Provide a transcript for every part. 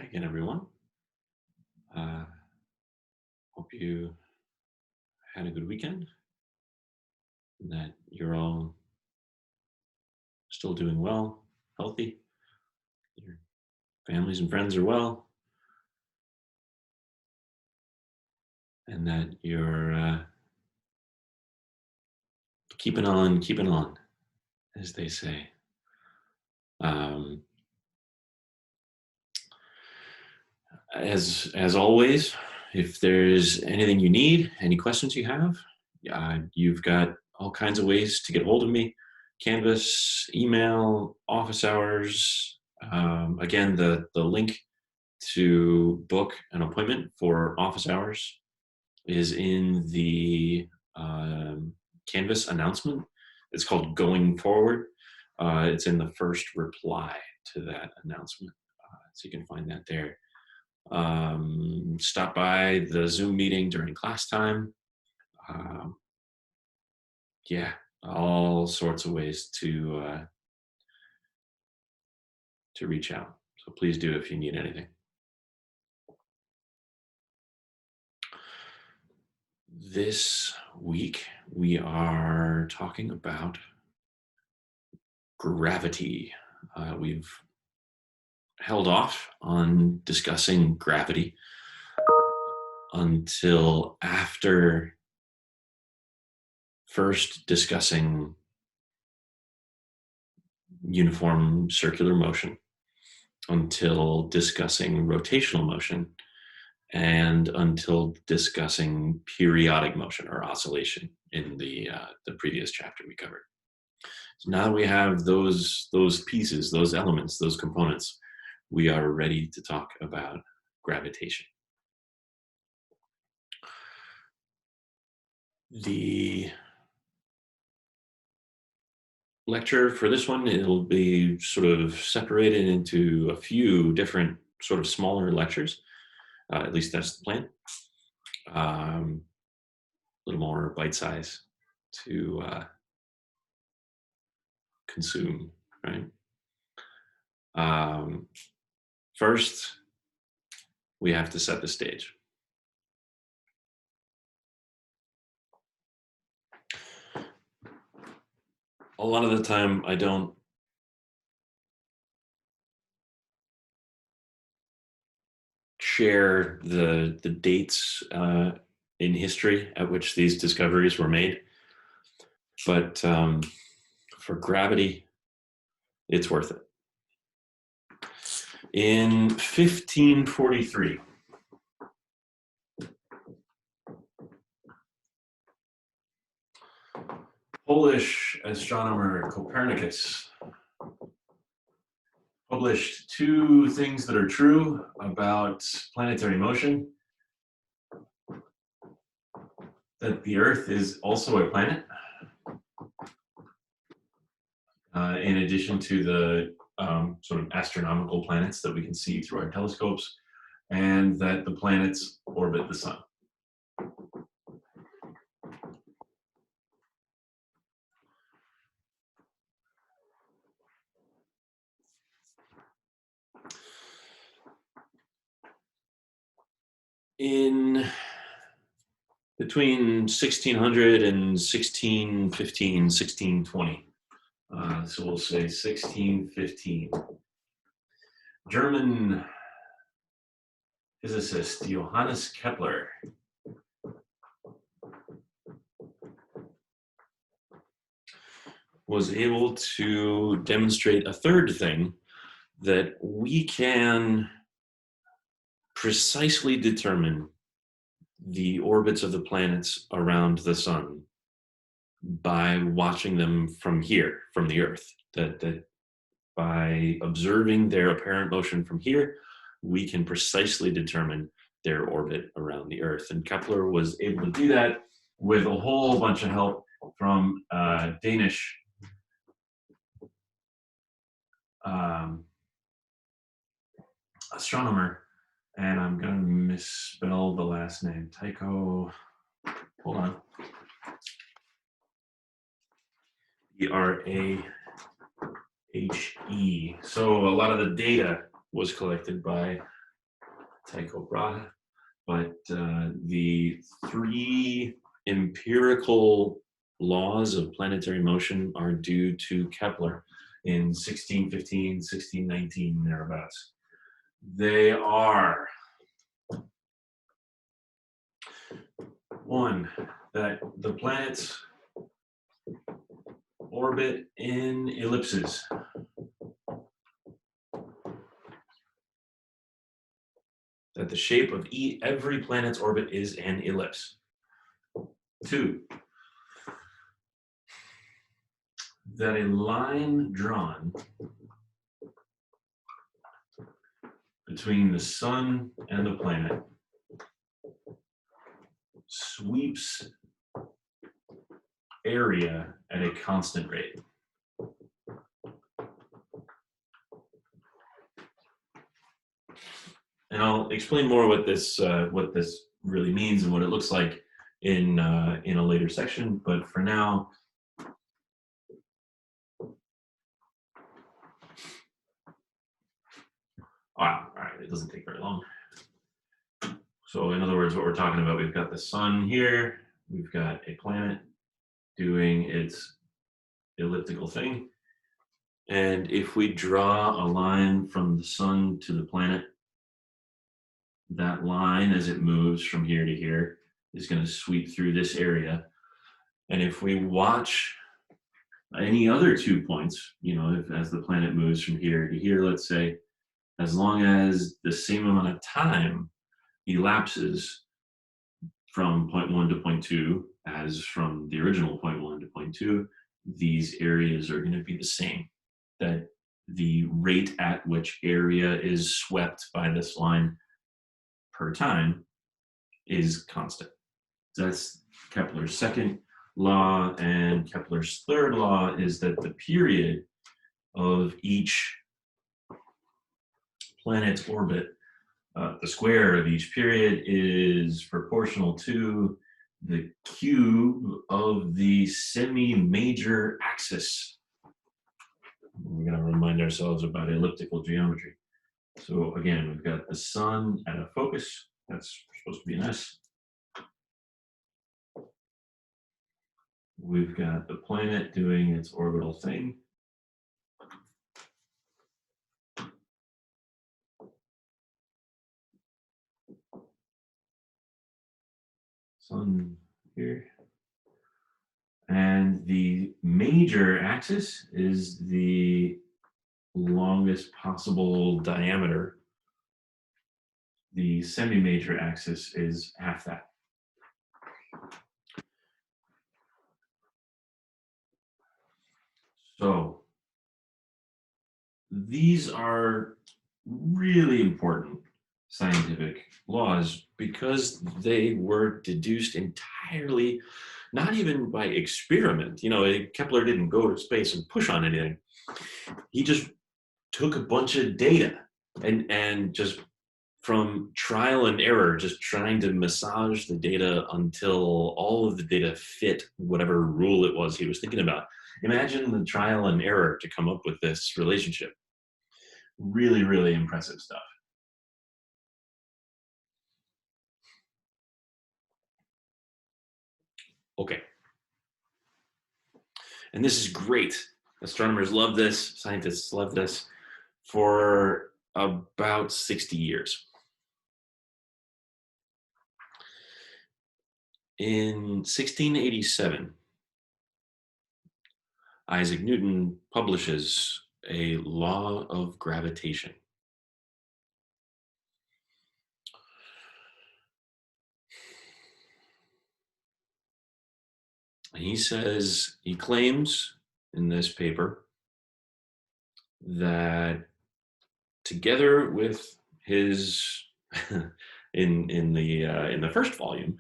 Hi again, everyone. Uh, hope you had a good weekend and that you're all still doing well, healthy, your families and friends are well, and that you're keeping on, as they say. Um, as always, if there's anything you need, any questions you have, you've got all kinds of ways to get hold of me: Canvas, email, office hours. Again, the link to book an appointment for office hours is in the Canvas announcement. It's called Going Forward. It's in the first reply to that announcement. So you can find that there. Stop by the Zoom meeting during class time. Um, yeah, all sorts of ways to reach out. So please do if you need anything. This week we are talking about gravity. We've held off on discussing gravity until after first discussing uniform circular motion, until discussing rotational motion, and until discussing periodic motion or oscillation in the previous chapter we covered. So now that we have those pieces, those elements, those components, we are ready to talk about gravitation. The lecture for this one, it'll be sort of separated into a few different sort of smaller lectures. At least that's the plan. A little more bite size to consume, right? First, we have to set the stage. A lot of the time, I don't share the dates in history at which these discoveries were made, but for gravity, it's worth it. In 1543, Polish astronomer Copernicus published two things that are true about planetary motion: that the Earth is also a planet, in addition to the sort of astronomical planets that we can see through our telescopes, and that the planets orbit the sun. In between 1600 and 1615, 1620, so we'll say 1615, German physicist Johannes Kepler was able to demonstrate a third thing, that we can precisely determine the orbits of the planets around the sun by watching them from here, from the Earth. That by observing their apparent motion from here, we can precisely determine their orbit around the Earth. And Kepler was able to do that with a whole bunch of help from Danish astronomer, and I'm gonna misspell the last name. Tycho, hold on. Brahe. So a lot of the data was collected by Tycho Brahe, but the three empirical laws of planetary motion are due to Kepler in 1615, 1619, thereabouts. They are: one, that the planets orbit in ellipses. That the shape of every planet's orbit is an ellipse. Two, that a line drawn between the sun and the planet sweeps area at a constant rate. And I'll explain more what this really means and what it looks like in a later section. But for now, all right, it doesn't take very long. So in other words, what we're talking about, we've got the sun here, we've got a planet doing its elliptical thing. And if we draw a line from the sun to the planet, that line, as it moves from here to here, is going to sweep through this area. And if we watch any other 2 points, as the planet moves from here to here, let's say, as long as the same amount of time elapses from point 1 to point 2 as from the original point 1 to point 2, these areas are going to be the same. That the rate at which area is swept by this line per time is constant. That's Kepler's second law, and Kepler's third law is that the period of each planet's orbit, the square of each period, is proportional to the cube of the semi-major axis. We're going to remind ourselves about elliptical geometry. So again, we've got the sun at a focus. That's supposed to be an S. We've got the planet doing its orbital thing. Sun here. And the major axis is the longest possible diameter. The semi-major axis is half that. So these are really important scientific laws because they were deduced entirely, not even by experiment. Kepler didn't go to space and push on anything. He just took a bunch of data and just from trial and error, just trying to massage the data until all of the data fit whatever rule it was he was thinking about. Imagine the trial and error to come up with this relationship. Really, really impressive stuff. Okay. And this is great. Astronomers love this, scientists love this for about 60 years. In 1687, Isaac Newton publishes a law of gravitation. And he claims in this paper that together with his, in the first volume,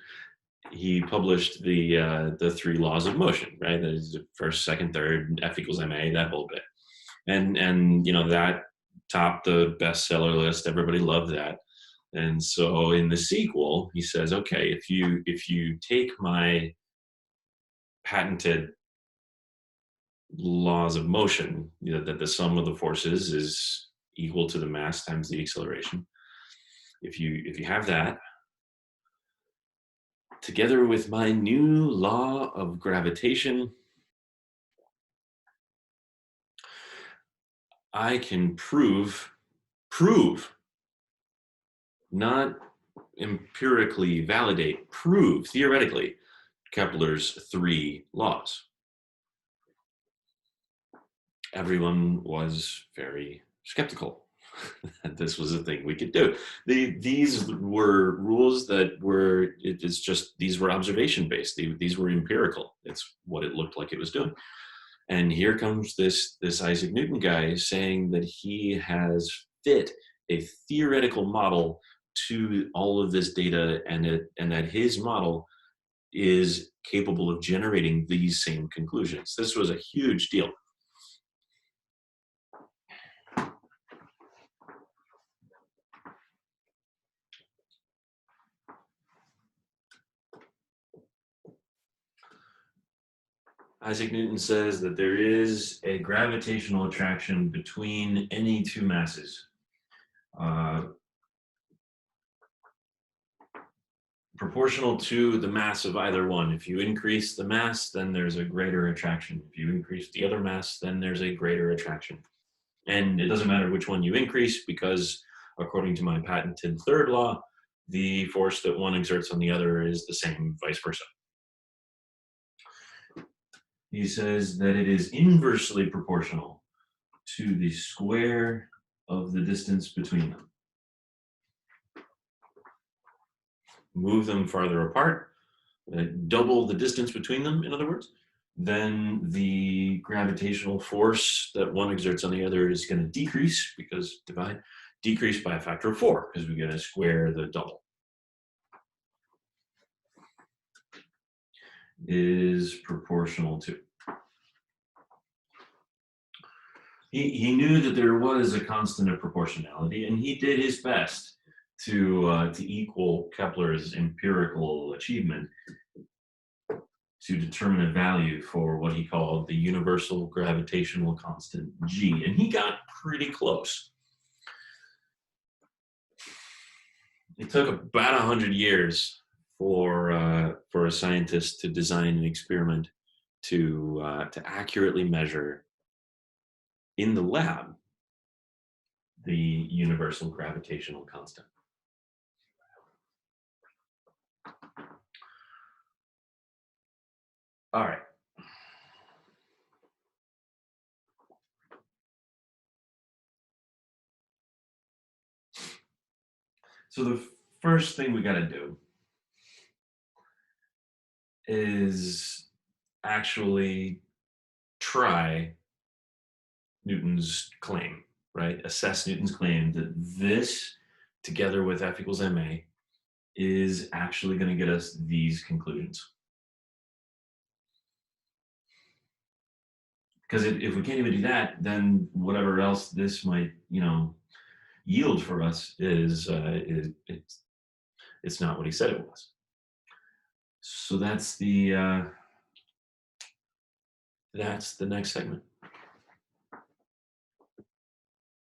he published the three laws of motion, right? There's the first, second, third, F equals ma, that whole bit, and that topped the bestseller list. Everybody loved that, and so in the sequel, he says, okay, if you take my patented laws of motion, that the sum of the forces is equal to the mass times the acceleration, If you have that, together with my new law of gravitation, I can prove, not empirically validate, prove theoretically Kepler's three laws. Everyone was very skeptical that this was a thing we could do. These were rules that were, it's just, these were observation based. These were empirical. It's what it looked like it was doing. And here comes this Isaac Newton guy saying that he has fit a theoretical model to all of this data, and that his model is capable of generating these same conclusions. This was a huge deal. Isaac Newton says that there is a gravitational attraction between any two masses. Proportional to the mass of either one. If you increase the mass, then there's a greater attraction. If you increase the other mass, then there's a greater attraction. And it doesn't matter which one you increase, because according to my patented third law, the force that one exerts on the other is the same, vice versa. He says that it is inversely proportional to the square of the distance between them. Move them farther apart, double the distance between them, in other words, then the gravitational force that one exerts on the other is going to decrease, because decrease by a factor of 4, because we're going to square the double. Is proportional to. He knew that there was a constant of proportionality, and he did his best to equal Kepler's empirical achievement to determine a value for what he called the universal gravitational constant G, and he got pretty close. It took about 100 years for a scientist to design an experiment to accurately measure in the lab the universal gravitational constant. All right. So the first thing we got to do is actually try Newton's claim, right? Assess Newton's claim that this, together with F equals ma, is actually going to get us these conclusions. Because if we can't even do that, then whatever else this might, yield for us is it's not what he said it was. So that's the next segment.